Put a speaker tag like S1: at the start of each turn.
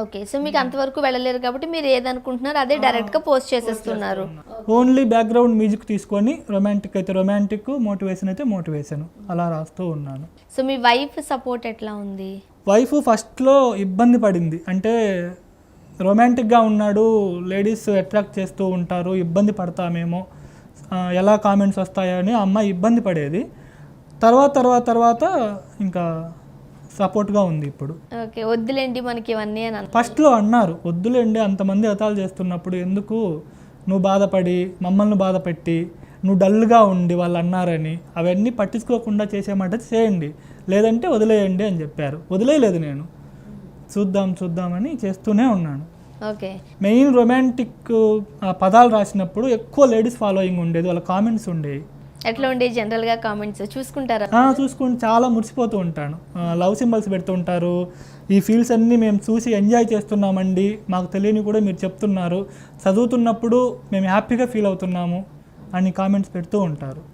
S1: Okay. So మీకు అంతవరకు వెళ్ళలేరు కాబట్టి మీరు ఏదనుకుంటున్నారో అదే డైరెక్ట్‌గా పోస్ట్ చేసేస్తున్నారు.
S2: ఓన్లీ బ్యాక్గ్రౌండ్ మ్యూజిక్ తీసుకొని రొమాంటిక్ అయితే రొమాంటిక్, మోటివేషన్ అయితే మోటివేషన్ అలా రాస్తూ ఉన్నాను.
S1: సో మీ వైఫ్ సపోర్ట్ ఎట్లా ఉంది?
S2: వైఫ్ ఫస్ట్లో ఇబ్బంది పడింది. అంటే రొమాంటిక్గా ఉన్నాడు, లేడీస్ అట్రాక్ట్ చేస్తూ ఉంటారు, ఇబ్బంది పడతామేమో, ఎలా కామెంట్స్ వస్తాయని అమ్మాయి ఇబ్బంది పడేది. తర్వాత ఇంకా సపోర్ట్గా ఉంది ఇప్పుడు.
S1: ఓకే. వద్దులేండి మనకి ఇవన్నీ అని
S2: ఫస్ట్లో అన్నారు, వద్దులేండి అంతమంది అతాలు చేస్తున్నప్పుడు ఎందుకు నువ్వు బాధపడి మమ్మల్ని బాధపెట్టి నువ్వు డల్గా ఉండి వాళ్ళు అన్నారని అవన్నీ పట్టించుకోకుండా చేసేమాట చేయండి, లేదంటే వదిలేయండి అని చెప్పారు. వదిలేయలేదు నేను, చూద్దామని చేస్తూనే ఉన్నాను.
S1: ఓకే.
S2: మెయిన్ రొమాంటిక్ పదాలు రాసినప్పుడు ఎక్కువ లేడీస్ ఫాలోయింగ్ ఉండేది, వాళ్ళ కామెంట్స్ ఉండేవి.
S1: ఎట్లా ఉండే జనరల్గా కామెంట్స్ చూసుకుంటారా?
S2: చూసుకుని చాలా మురిసిపోతూ ఉంటాను. లవ్ సింబల్స్ పెడుతూ ఉంటారు, ఈ ఫీల్స్ అన్నీ మేము చూసి ఎంజాయ్ చేస్తున్నామండి, మాకు తెలియని కూడా మీరు చెప్తున్నారు, చదువుతున్నప్పుడు మేము హ్యాపీగా ఫీల్ అవుతున్నాము అని కామెంట్స్ పెడుతూ ఉంటారు.